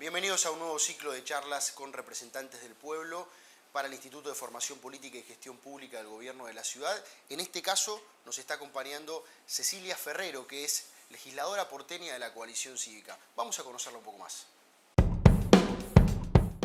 Bienvenidos a un nuevo ciclo de charlas con representantes del pueblo para el Instituto de Formación Política y Gestión Pública del Gobierno de la Ciudad. En este caso nos está acompañando Cecilia Ferrero, que es legisladora porteña de la Coalición Cívica. Vamos a conocerla un poco más.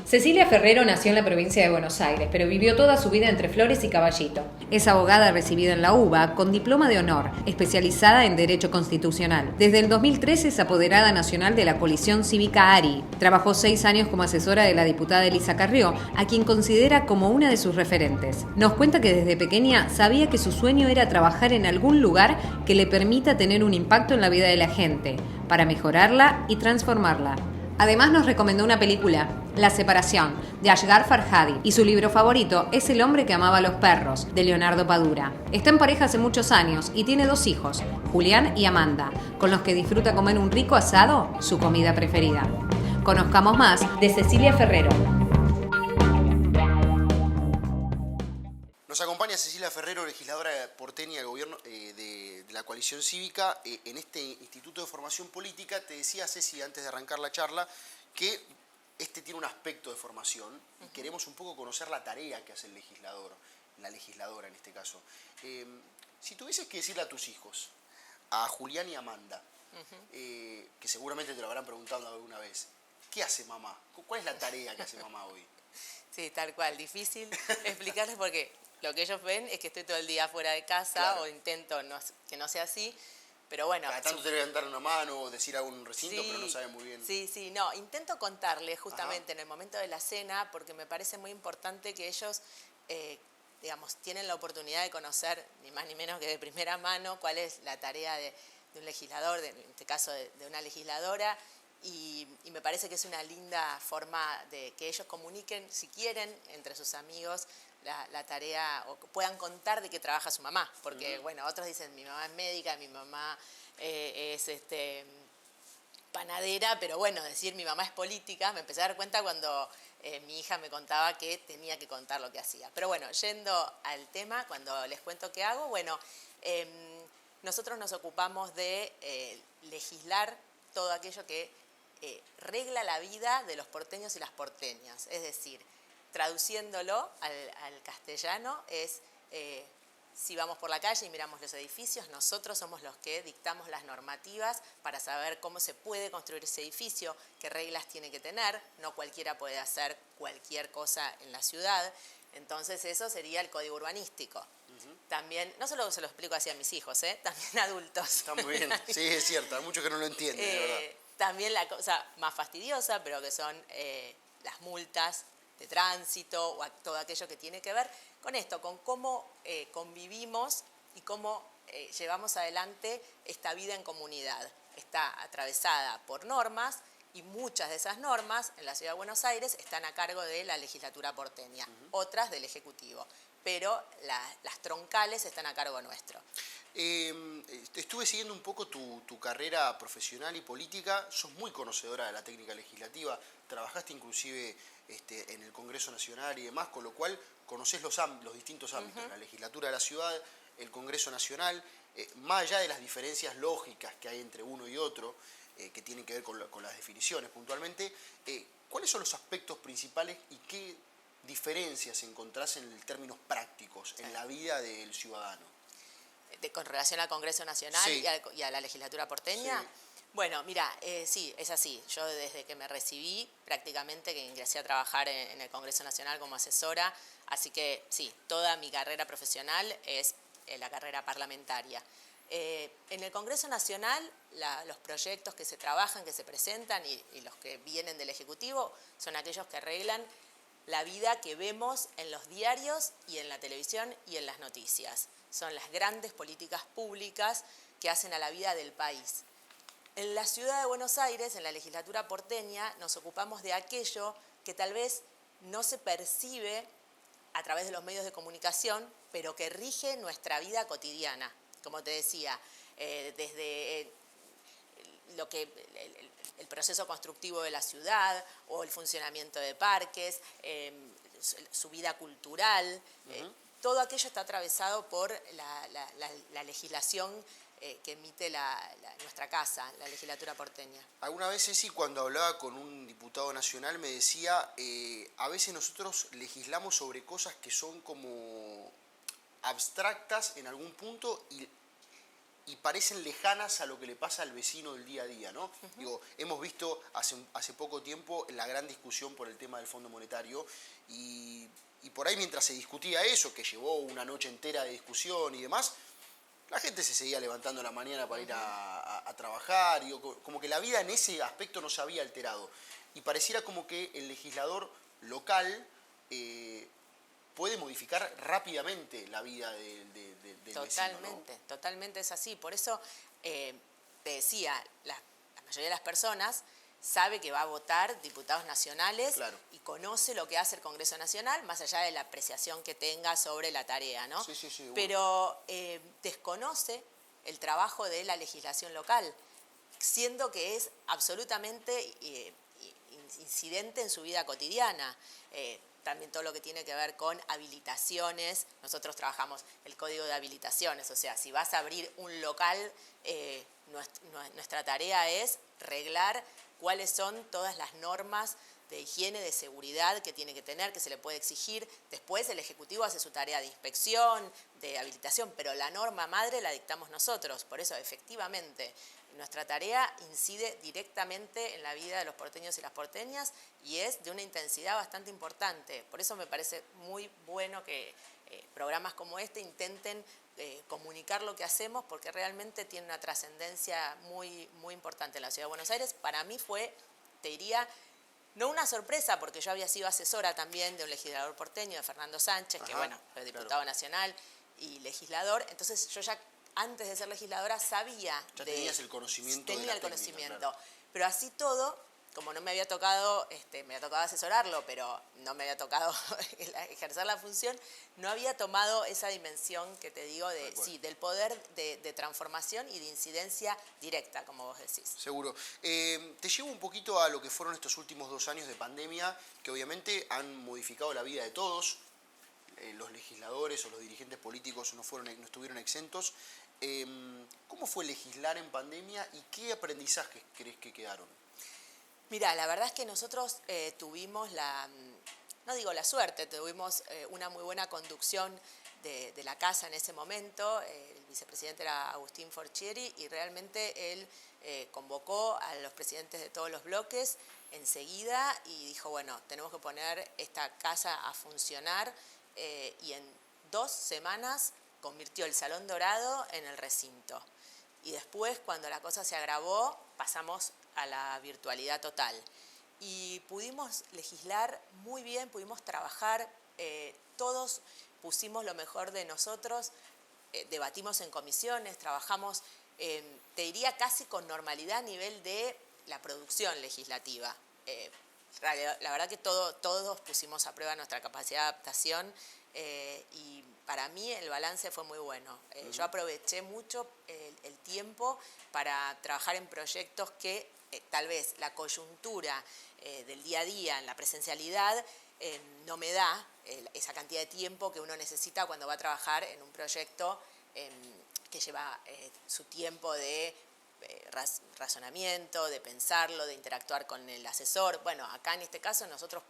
Cecilia Ferrero nació en la provincia de Buenos Aires, pero vivió toda su vida entre Flores y Caballito. Es abogada recibida en la UBA con diploma de honor, especializada en Derecho Constitucional. Desde el 2013 es apoderada nacional de la Coalición Cívica ARI. Trabajó 6 años como asesora de la diputada Elisa Carrió, a quien considera como una de sus referentes. Nos cuenta que desde pequeña sabía que su sueño era trabajar en algún lugar que le permita tener un impacto en la vida de la gente, para mejorarla y transformarla. Además nos recomendó una película, La separación, de Asghar Farhadi, y su libro favorito es El hombre que amaba a los perros, de Leonardo Padura. Está en pareja hace muchos años y tiene 2 hijos, Julián y Amanda, con los que disfruta comer un rico asado, su comida preferida. Conozcamos más de Cecilia Ferrero. Nos acompaña Cecilia Ferrero, legisladora porteña del gobierno de la Coalición Cívica en este Instituto de Formación Política. Te decía, Ceci, antes de arrancar la charla, que este tiene un aspecto de formación y queremos un poco conocer la tarea que hace el legislador, la legisladora en este caso. Si tuvieses que decirle a tus hijos, a Julián y Amanda, que seguramente te lo habrán preguntado alguna vez, ¿qué hace mamá? ¿Cuál es la tarea que hace mamá hoy? Sí, tal cual, difícil explicarles porque lo que ellos ven es que estoy todo el día fuera de casa, Claro. o intento que no sea así, pero bueno. Cada tanto te deben dar una mano o decir algún recinto, Sí, pero no saben muy bien. Sí, no, intento contarles justamente en el momento de la cena, porque me parece muy importante que ellos, tienen la oportunidad de conocer, ni más ni menos que de primera mano, cuál es la tarea de un legislador, en este caso de una legisladora, y me parece que es una linda forma de que ellos comuniquen, si quieren, entre sus amigos, la tarea, o puedan contar de qué trabaja su mamá, porque bueno, otros dicen mi mamá es médica, mi mamá es panadera, pero bueno, decir mi mamá es política, me empecé a dar cuenta cuando mi hija me contaba que tenía que contar lo que hacía. Pero bueno, yendo al tema, cuando les cuento qué hago, bueno, nosotros nos ocupamos de legislar todo aquello que regla la vida de los porteños y las porteñas, es decir, traduciéndolo al castellano es, si vamos por la calle y miramos los edificios, nosotros somos los que dictamos las normativas para saber cómo se puede construir ese edificio, qué reglas tiene que tener, no cualquiera puede hacer cualquier cosa en la ciudad, entonces eso sería el código urbanístico. También, no solo se lo explico así a mis hijos, también adultos. Está muy bien, sí, es cierto, hay muchos que no lo entienden, de verdad. También la cosa más fastidiosa, pero que son las multas de tránsito o todo aquello que tiene que ver con esto, con cómo convivimos y cómo llevamos adelante esta vida en comunidad. Está atravesada por normas y muchas de esas normas en la Ciudad de Buenos Aires están a cargo de la legislatura porteña, otras del Ejecutivo, pero las troncales están a cargo nuestro. Estuve siguiendo un poco tu carrera profesional y política, sos muy conocedora de la técnica legislativa, trabajaste inclusive en el Congreso Nacional y demás, con lo cual conocés los distintos ámbitos, la legislatura de la ciudad, el Congreso Nacional, más allá de las diferencias lógicas que hay entre uno y otro, que tienen que ver con las definiciones puntualmente, ¿cuáles son los aspectos principales y qué diferencias encontrás en términos prácticos en la vida del ciudadano? Con relación al Congreso Nacional Sí. y a la legislatura porteña. Sí. Bueno, mira, sí, es así. Yo desde que me recibí, prácticamente que ingresé a trabajar en el Congreso Nacional como asesora, así que sí, toda mi carrera profesional es la carrera parlamentaria. En el Congreso Nacional, los proyectos que se trabajan, que se presentan y los que vienen del Ejecutivo son aquellos que arreglan la vida que vemos en los diarios y en la televisión y en las noticias. Son las grandes políticas públicas que hacen a la vida del país. En la Ciudad de Buenos Aires, en la legislatura porteña, nos ocupamos de aquello que tal vez no se percibe a través de los medios de comunicación, pero que rige nuestra vida cotidiana. Como te decía, desde lo que el proceso constructivo de la ciudad o el funcionamiento de parques, su vida cultural, todo aquello está atravesado por la legislación que emite nuestra casa, la legislatura porteña. Alguna vez, Ceci, cuando hablaba con un diputado nacional, me decía, a veces nosotros legislamos sobre cosas que son como abstractas en algún punto y parecen lejanas a lo que le pasa al vecino del día a día, ¿no? Digo, hemos visto hace poco tiempo la gran discusión por el tema del Fondo Monetario y por ahí mientras se discutía eso, que llevó una noche entera de discusión y demás, la gente se seguía levantando a la mañana para ir a trabajar, y como que la vida en ese aspecto no se había alterado. Y pareciera como que el legislador local puede modificar rápidamente la vida del vecino, ¿no? Totalmente es así. Por eso te decía, la mayoría de las personas sabe que va a votar diputados nacionales, claro, y conoce lo que hace el Congreso Nacional, más allá de la apreciación que tenga sobre la tarea, ¿no? Sí, bueno. Pero desconoce el trabajo de la legislación local, siendo que es absolutamente incidente en su vida cotidiana. También todo lo que tiene que ver con habilitaciones. Nosotros trabajamos el código de habilitaciones, o sea, si vas a abrir un local, nuestra tarea es reglar cuáles son todas las normas de higiene, de seguridad que tiene que tener, que se le puede exigir. Después el Ejecutivo hace su tarea de inspección, de habilitación, pero la norma madre la dictamos nosotros. Por eso, efectivamente, nuestra tarea incide directamente en la vida de los porteños y las porteñas y es de una intensidad bastante importante. Por eso me parece muy bueno que programas como este intenten comunicar lo que hacemos, porque realmente tiene una trascendencia muy, muy importante en la Ciudad de Buenos Aires. Para mí fue, te diría, no una sorpresa, porque yo había sido asesora también de un legislador porteño, de Fernando Sánchez, que bueno, fue diputado nacional y legislador. Entonces yo ya antes de ser legisladora sabía. Ya tenías el conocimiento. Tenía el conocimiento. Claro. Pero así todo, como no me había tocado, me había tocado asesorarlo, pero no me había tocado ejercer la función, no había tomado esa dimensión que te digo del poder de transformación y de incidencia directa, como vos decís. Seguro. Te llevo un poquito a lo que fueron estos últimos 2 años de pandemia, que obviamente han modificado la vida de todos. Los legisladores o los dirigentes políticos no estuvieron exentos. ¿Cómo fue legislar en pandemia y qué aprendizajes crees que quedaron? Mira, la verdad es que nosotros tuvimos no digo la suerte, tuvimos una muy buena conducción de la casa en ese momento. El vicepresidente era Agustín Forchieri y realmente él convocó a los presidentes de todos los bloques enseguida y dijo, bueno, tenemos que poner esta casa a funcionar y en 2 semanas convirtió el Salón Dorado en el recinto. Y después, cuando la cosa se agravó, pasamos a la virtualidad total. Y pudimos legislar muy bien, pudimos trabajar, todos pusimos lo mejor de nosotros, debatimos en comisiones, trabajamos, te diría casi con normalidad a nivel de la producción legislativa. La verdad que todos pusimos a prueba nuestra capacidad de adaptación y para mí el balance fue muy bueno. Yo aproveché mucho el tiempo para trabajar en proyectos que tal vez la coyuntura del día a día en la presencialidad no me da esa cantidad de tiempo que uno necesita cuando va a trabajar en un proyecto que lleva su tiempo de razonamiento, de pensarlo, de interactuar con el asesor. Bueno, acá en este caso nosotros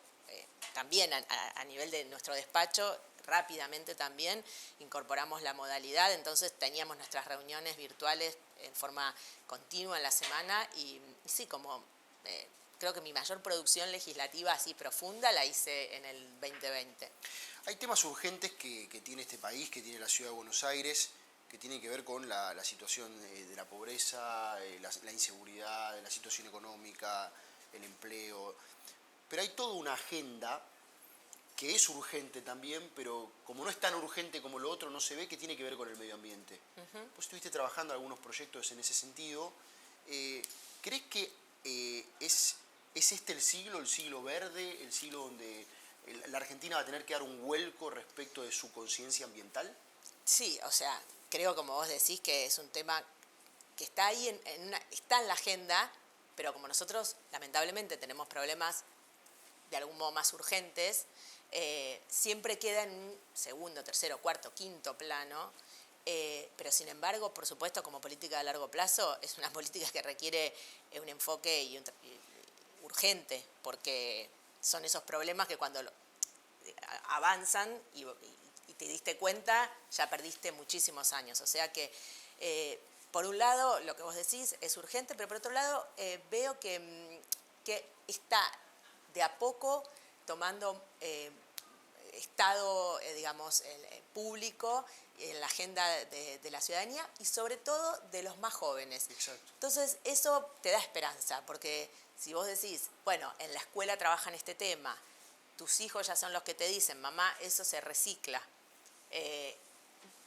también a nivel de nuestro despacho rápidamente también incorporamos la modalidad, entonces teníamos nuestras reuniones virtuales en forma continua en la semana y sí, como creo que mi mayor producción legislativa así profunda la hice en el 2020. Hay temas urgentes que tiene este país, que tiene la Ciudad de Buenos Aires, que tienen que ver con la situación de la pobreza, la inseguridad, la situación económica, el empleo. Pero hay toda una agenda que es urgente también, pero como no es tan urgente como lo otro, no se ve, que tiene que ver con el medio ambiente. Vos estuviste trabajando en algunos proyectos en ese sentido. ¿Crees que es este el siglo verde, el siglo donde la Argentina va a tener que dar un vuelco respecto de su conciencia ambiental? Sí, o sea, creo, como vos decís, que es un tema que está ahí, está en la agenda, pero como nosotros lamentablemente tenemos problemas de algún modo más urgentes, siempre queda en un segundo, tercero, cuarto, quinto plano pero sin embargo, por supuesto, como política de largo plazo, es una política que requiere un enfoque urgente, porque son esos problemas que cuando avanzan y te diste cuenta, ya perdiste muchísimos años. O sea que, por un lado, lo que vos decís es urgente, pero por otro lado, veo que está de a poco tomando estado, digamos, público en la agenda de la ciudadanía y sobre todo de los más jóvenes. Exacto. Entonces, eso te da esperanza, porque si vos decís, bueno, en la escuela trabajan este tema, tus hijos ya son los que te dicen, mamá, eso se recicla,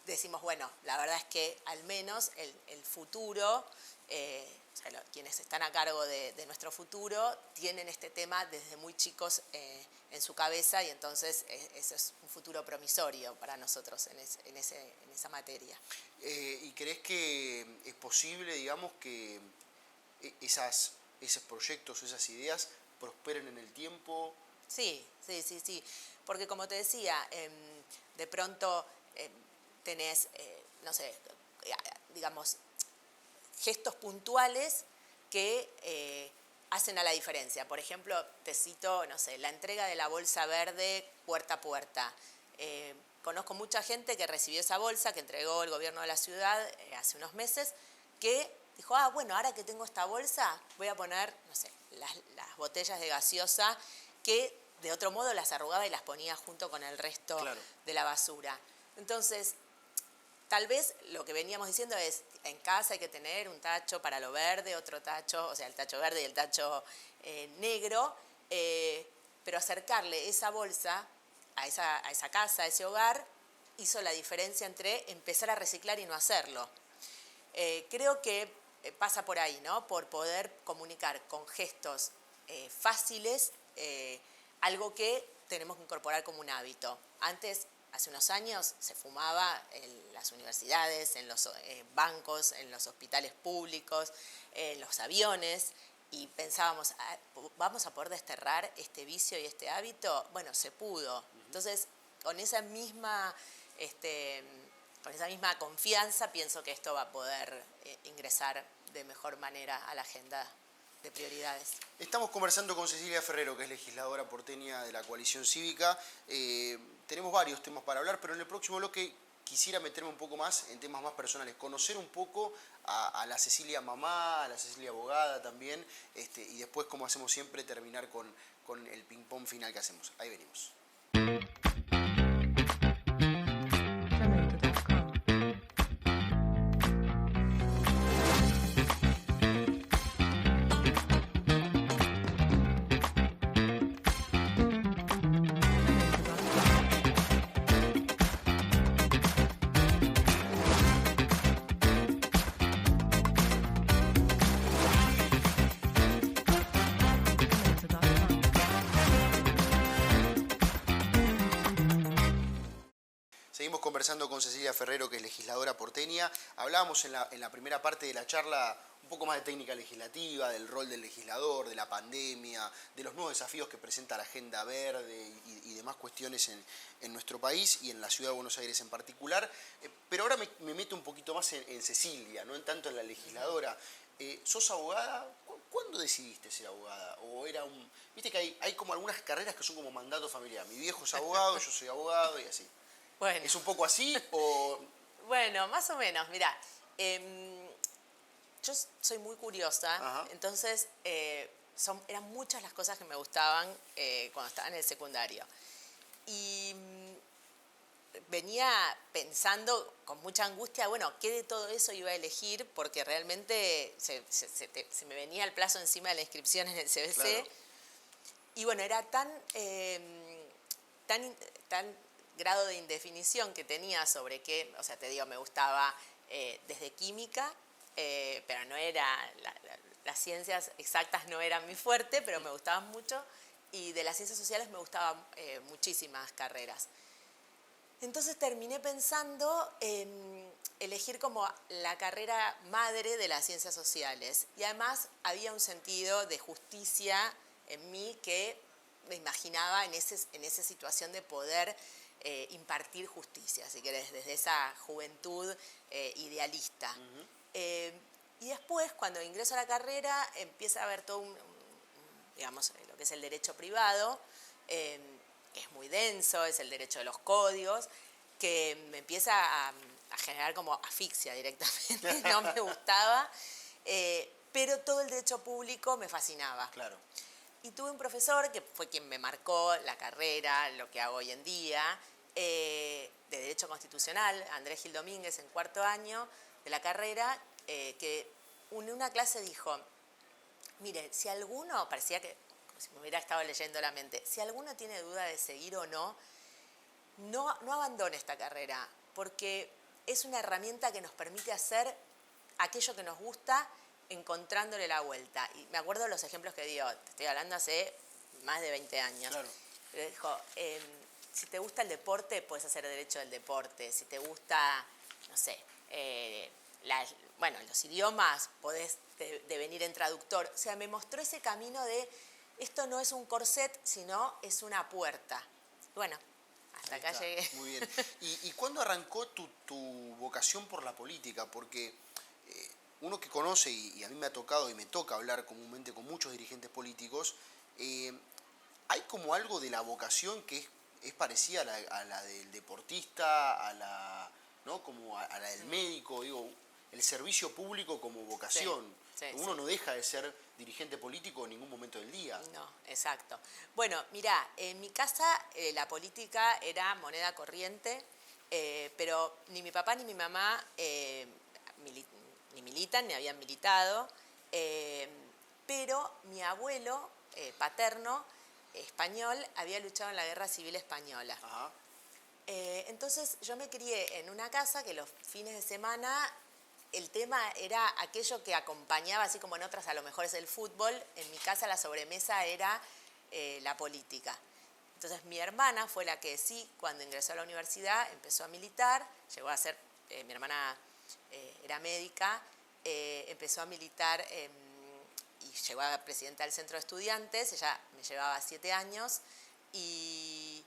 decimos, bueno, la verdad es que al menos el futuro, o sea, quienes están a cargo de nuestro futuro, tienen este tema desde muy chicos en su cabeza y entonces eso es un futuro promisorio para nosotros en esa materia. ¿Y crees que es posible, digamos, que esos proyectos, esas ideas prosperen en el tiempo? Sí, porque como te decía, de pronto tenés, no sé, digamos, gestos puntuales que hacen a la diferencia. Por ejemplo, te cito, no sé, la entrega de la bolsa verde puerta a puerta. Conozco mucha gente que recibió esa bolsa, que entregó el gobierno de la ciudad hace unos meses, que dijo, bueno, ahora que tengo esta bolsa, voy a poner, no sé, las botellas de gaseosa que de otro modo las arrugaba y las ponía junto con el resto de la basura. Entonces, tal vez lo que veníamos diciendo es, en casa hay que tener un tacho para lo verde, otro tacho, o sea, el tacho verde y el tacho negro, pero acercarle esa bolsa a esa casa, a ese hogar, hizo la diferencia entre empezar a reciclar y no hacerlo. Creo que pasa por ahí, ¿no? Por poder comunicar con gestos fáciles algo que tenemos que incorporar como un hábito. Antes, hace unos años, se fumaba en las universidades, en los bancos, en los hospitales públicos, en los aviones, y pensábamos, ¿vamos a poder desterrar este vicio y este hábito? Bueno, se pudo. Entonces, con esa misma confianza, pienso que esto va a poder ingresar de mejor manera a la agenda de prioridades. Estamos conversando con Cecilia Ferrero, que es legisladora porteña de la Coalición Cívica. Tenemos varios temas para hablar, pero en el próximo bloque quisiera meterme un poco más en temas más personales, conocer un poco a la Cecilia mamá, a la Cecilia abogada también, y después, como hacemos siempre, terminar con el ping-pong final que hacemos. Ahí venimos. Seguimos conversando con Cecilia Ferrero, que es legisladora porteña. Hablábamos en la primera parte de la charla un poco más de técnica legislativa, del rol del legislador, de la pandemia, de los nuevos desafíos que presenta la agenda verde y demás cuestiones en nuestro país y en la ciudad de Buenos Aires en particular. Pero ahora me meto un poquito más en Cecilia, no en tanto en la legisladora. ¿Sos abogada? ¿Cuándo decidiste ser abogada? ¿O era viste que hay como algunas carreras que son como mandato familiar? Mi viejo es abogado, yo soy abogado y así. Bueno. ¿Es un poco así o...? Bueno, más o menos. Mirá, yo soy muy curiosa. Ajá. Entonces eran muchas las cosas que me gustaban cuando estaba en el secundario. Y venía pensando con mucha angustia, bueno, ¿qué de todo eso iba a elegir? Porque realmente se me venía el plazo encima de la inscripción en el CBC. Claro. Y bueno, era tan grado de indefinición que tenía sobre qué, o sea, te digo, me gustaba desde química, pero no era, las ciencias exactas no eran mi fuerte, pero me gustaban mucho, y de las ciencias sociales me gustaban muchísimas carreras. Entonces terminé pensando en elegir como la carrera madre de las ciencias sociales, y además había un sentido de justicia en mí que me imaginaba en esa situación de poder impartir justicia, si querés, desde esa juventud idealista. Y después, cuando ingreso a la carrera, empieza a haber todo digamos, lo que es el derecho privado, que es muy denso, es el derecho de los códigos, que me empieza a generar como asfixia directamente, no me gustaba, pero todo el derecho público me fascinaba. Claro. Y tuve un profesor que fue quien me marcó la carrera, lo que hago hoy en día, de Derecho Constitucional, Andrés Gil Domínguez, en cuarto año de la carrera, que en una clase dijo, mire, si alguno, parecía que como si me hubiera estado leyendo la mente, si alguno tiene duda de seguir o no, no abandone esta carrera, porque es una herramienta que nos permite hacer aquello que nos gusta encontrándole la vuelta. Y me acuerdo de los ejemplos que dio, te estoy hablando hace más de 20 años. Claro. Pero dijo, si te gusta el deporte, puedes hacer derecho del deporte. Si te gusta, no sé, los idiomas, podés devenir en traductor. O sea, me mostró ese camino de, esto no es un corset, sino es una puerta. Bueno, hasta acá llegué. Muy bien. ¿Y cuándo arrancó tu vocación por la política? Porque uno que conoce, y a mí me ha tocado y me toca hablar comúnmente con muchos dirigentes políticos, hay como algo de la vocación que es parecida a la del deportista, ¿no? Como a la del médico, digo, el servicio público como vocación. Sí, Uno no deja de ser dirigente político en ningún momento del día. No, exacto. Bueno, mirá, en mi casa la política era moneda corriente, pero ni mi papá ni mi mamá ni militan, ni habían militado, pero mi abuelo paterno, español, había luchado en la Guerra Civil Española. Ajá. Entonces yo me crié en una casa que los fines de semana el tema era aquello que acompañaba, así como en otras a lo mejor es el fútbol, en mi casa la sobremesa era la política. Entonces mi hermana fue la que sí, cuando ingresó a la universidad, empezó a militar, llegó a ser, mi hermana era médica, empezó a militar y llegó a presidenta del centro de estudiantes, ella me llevaba 7 años y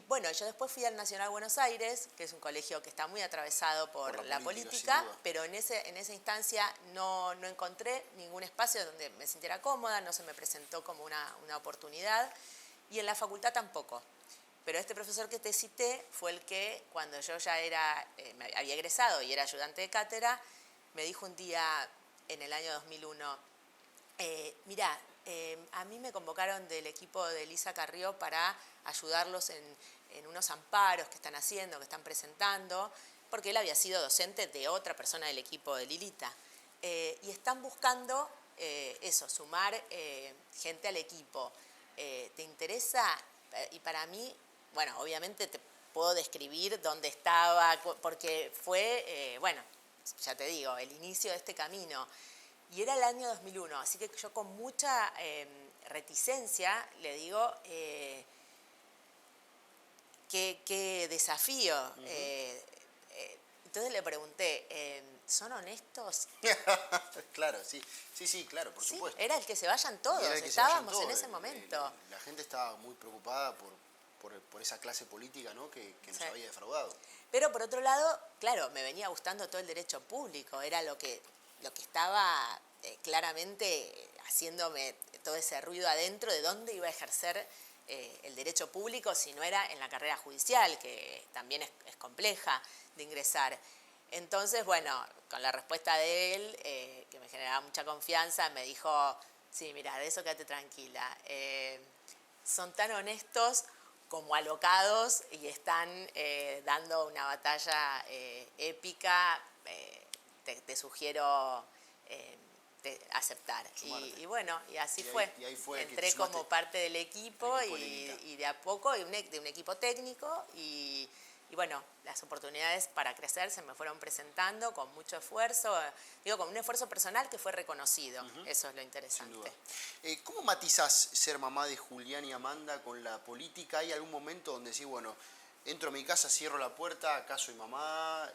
bueno, yo después fui al Nacional Buenos Aires, que es un colegio que está muy atravesado por la política, pero en esa instancia no encontré ningún espacio donde me sintiera cómoda, no se me presentó como una oportunidad, y en la facultad tampoco. Pero este profesor que te cité fue el que, cuando yo ya me había egresado y era ayudante de cátedra, me dijo un día en el año 2001, mirá, a mí me convocaron del equipo de Elisa Carrió para ayudarlos en unos amparos que están haciendo, que están presentando, porque él había sido docente de otra persona del equipo de Lilita. Y están buscando sumar gente al equipo. ¿Te interesa? Y para mí, bueno, obviamente te puedo describir dónde estaba, porque fue, ya te digo, el inicio de este camino. Y era el año 2001, así que yo con mucha reticencia le digo, qué desafío. Entonces le pregunté, ¿son honestos? Claro, sí, claro, por supuesto. Era el que se vayan todos, estábamos en ese momento. La gente estaba muy preocupada por esa clase política, ¿no? que nos había defraudado. Pero por otro lado, claro, me venía gustando todo el derecho público, era lo que estaba claramente haciéndome todo ese ruido adentro de dónde iba a ejercer el derecho público si no era en la carrera judicial, que también es compleja de ingresar. Entonces, bueno, con la respuesta de él, que me generaba mucha confianza, me dijo, sí, mira, de eso quédate tranquila. Son tan honestos como alocados y están dando una batalla épica. Te sugiero aceptar. Y bueno, y así fue. Y ahí fue. Entré como parte del equipo y de a poco, de un equipo técnico y bueno, las oportunidades para crecer se me fueron presentando con mucho esfuerzo, con un esfuerzo personal que fue reconocido. Eso es lo interesante. ¿Cómo matizás ser mamá de Julián y Amanda con la política? ¿Hay algún momento donde decís, bueno, entro a mi casa, cierro la puerta, acá soy mamá,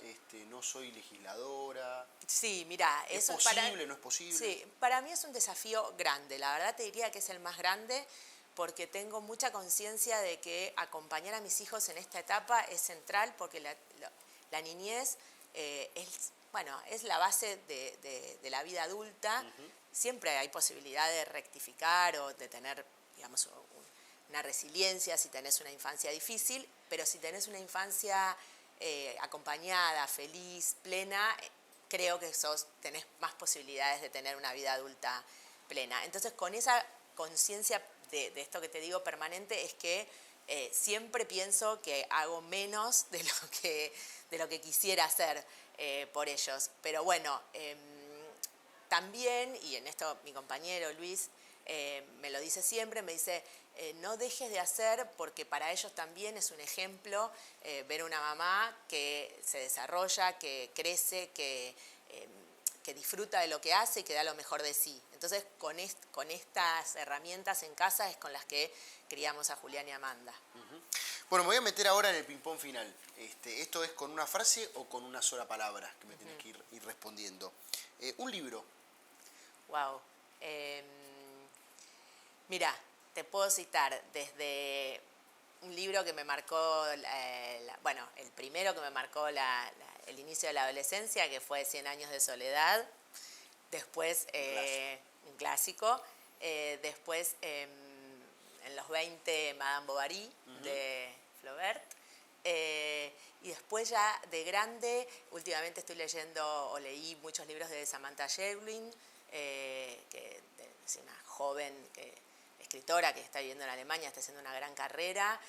no soy legisladora? Sí, mirá, ¿Es eso posible, no es posible? Sí, para mí es un desafío grande. La verdad te diría que es el más grande porque tengo mucha conciencia de que acompañar a mis hijos en esta etapa es central, porque la niñez es la base de la vida adulta. Siempre hay posibilidad de rectificar o de tener, digamos, una resiliencia si tenés una infancia difícil, pero si tenés una infancia acompañada, feliz, plena, creo que tenés más posibilidades de tener una vida adulta plena. Entonces, con esa conciencia de esto que te digo permanente, es que siempre pienso que hago menos de lo que quisiera hacer por ellos. Pero bueno, también, y en esto mi compañero Luis me lo dice siempre, me dice, no dejes de hacer, porque para ellos también es un ejemplo ver una mamá que se desarrolla, que crece, que disfruta de lo que hace y que da lo mejor de sí. Entonces, con estas herramientas en casa es con las que criamos a Julián y Amanda. Bueno, me voy a meter ahora en el ping-pong final. ¿Esto es con una frase o con una sola palabra que me tenés que ir respondiendo? Un libro. Wow. Mira, te puedo citar desde un libro que me marcó, el primero que me marcó el inicio de la adolescencia, que fue 100 años de soledad. Después, un clásico. Después, en los 20, Madame Bovary, de Flaubert. Y después ya de grande, últimamente estoy leyendo o leí muchos libros de Samantha Schweblin, que es una joven escritora que está viviendo en Alemania, está haciendo una gran carrera.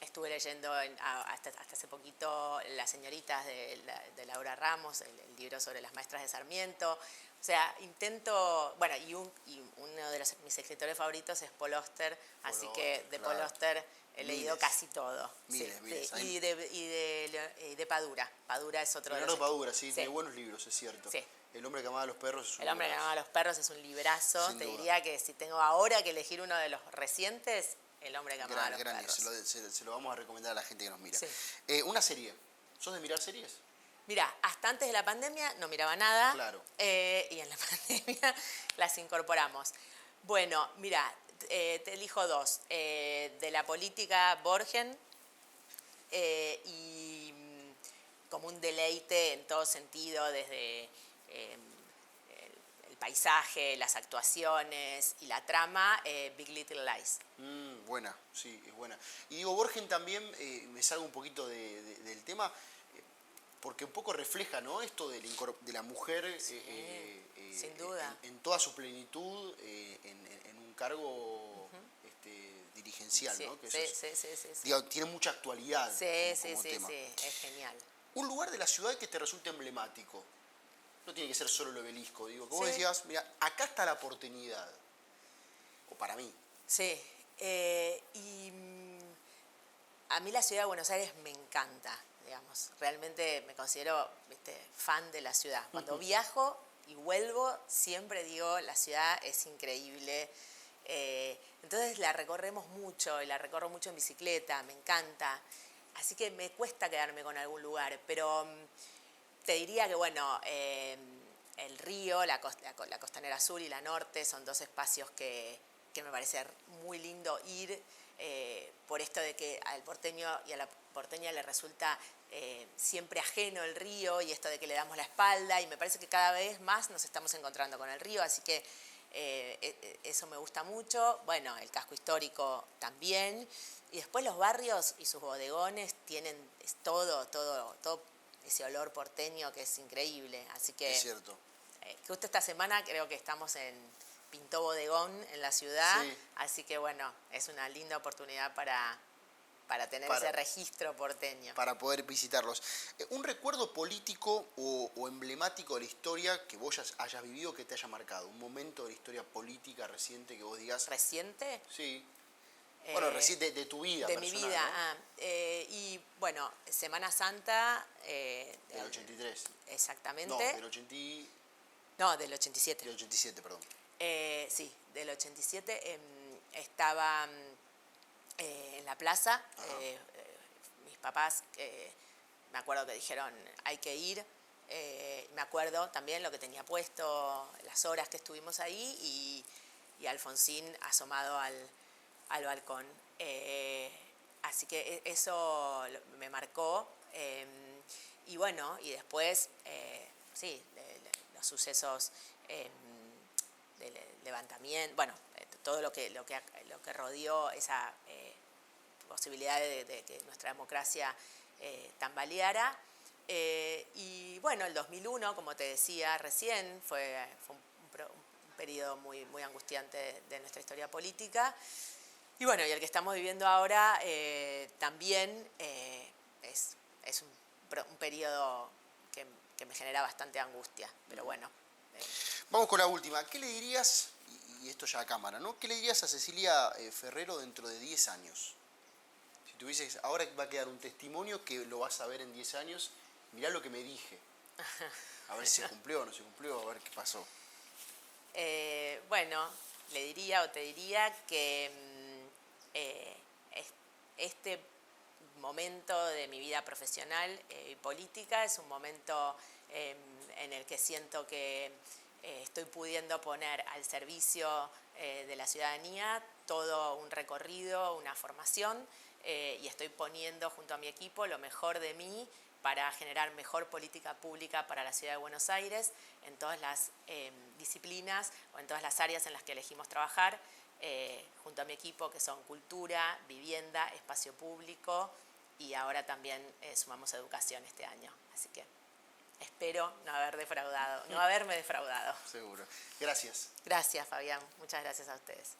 Estuve leyendo hasta hace poquito Las señoritas de Laura Ramos, el libro sobre las maestras de Sarmiento. O sea, intento, bueno, y uno de mis escritores favoritos es Paul Auster, así que de Paul Auster he leído casi todo. Miles. Y de Padura. Padura es otro Leonardo de los... Padura, sí, tiene buenos libros, es cierto. Sí. El hombre que amaba a los perros es un El hombre que amaba a los perros es un librazo. Sin Te duda. diría que si tengo ahora que elegir uno de los recientes, El hombre que amaba a los perros. Se lo vamos a recomendar a la gente que nos mira. Sí. Una serie. ¿Sos de mirar series? Mira, hasta antes de la pandemia no miraba nada. Claro. Y en la pandemia las incorporamos. Bueno, mira, te elijo dos. De la política, Borgen. Y como un deleite en todo sentido, desde el paisaje, las actuaciones y la trama, Big Little Lies. Buena, sí, es buena. Y digo, Borgen también, me salgo un poquito del tema, porque un poco refleja, ¿no?, esto de la mujer sin duda. En toda su plenitud, en un cargo dirigencial, ¿no? Que Sí. Digo, tiene mucha actualidad como tema. Sí, es genial. Un lugar de la ciudad que te resulte emblemático. No tiene que ser solo el Obelisco, digo. Como decías, mira, acá está la porteñidad. O para mí. Sí. Y a mí la ciudad de Buenos Aires me encanta, digamos. Realmente me considero fan de la ciudad. Cuando viajo y vuelvo, siempre digo, la ciudad es increíble. Entonces la recorremos mucho, y la recorro mucho en bicicleta, me encanta. Así que me cuesta quedarme con algún lugar, pero te diría que, bueno, el río, la Costanera Sur y la Norte son dos espacios que me parece muy lindo ir, por esto de que al porteño y a la porteña le resulta siempre ajeno el río, y esto de que le damos la espalda, y me parece que cada vez más nos estamos encontrando con el río, así que eso me gusta mucho. Bueno, el casco histórico también. Y después los barrios y sus bodegones tienen todo ese olor porteño que es increíble. Así que, es cierto. Justo esta semana creo que estamos en Pintó Bodegón en la ciudad. Sí. Así que bueno, es una linda oportunidad para tener ese registro porteño. Para poder visitarlos. ¿Un recuerdo político o emblemático de la historia que vos hayas vivido, que te haya marcado? Un momento de la historia política reciente que vos digas... ¿Reciente? Sí. Bueno, reciente de tu vida de personal, mi vida, ¿no? Y bueno, Semana Santa... del 83. Exactamente. No, del 80... No, del 87. Del 87, perdón. Sí, del 87 estaba en la plaza. Mis papás, me acuerdo que dijeron, hay que ir. Me acuerdo también lo que tenía puesto, las horas que estuvimos ahí, y Alfonsín asomado al balcón. Así que eso me marcó. Y bueno, y después, sí, los sucesos del levantamiento, bueno, todo lo que rodeó esa posibilidad de que nuestra democracia tambaleara. Y bueno, el 2001, como te decía recién, fue un periodo muy, muy angustiante de nuestra historia política. Y bueno, y el que estamos viviendo ahora también es un periodo que me genera bastante angustia, pero bueno. Vamos con la última. ¿Qué le dirías, y esto ya a cámara, ¿no? ¿Qué le dirías a Cecilia Ferrero dentro de 10 años? Si tuvieses, ahora va a quedar un testimonio que lo vas a ver en 10 años, mirá lo que me dije. A ver si se cumplió o no se cumplió, a ver qué pasó. Bueno, le diría o te diría que este momento de mi vida profesional y política es un momento en el que siento que estoy pudiendo poner al servicio de la ciudadanía todo un recorrido, una formación, y estoy poniendo junto a mi equipo lo mejor de mí para generar mejor política pública para la Ciudad de Buenos Aires en todas las disciplinas o en todas las áreas en las que elegimos trabajar, junto a mi equipo, que son cultura, vivienda, espacio público, y ahora también sumamos educación este año. Así que espero no haberme defraudado. Seguro. Gracias. Gracias, Fabián. Muchas gracias a ustedes.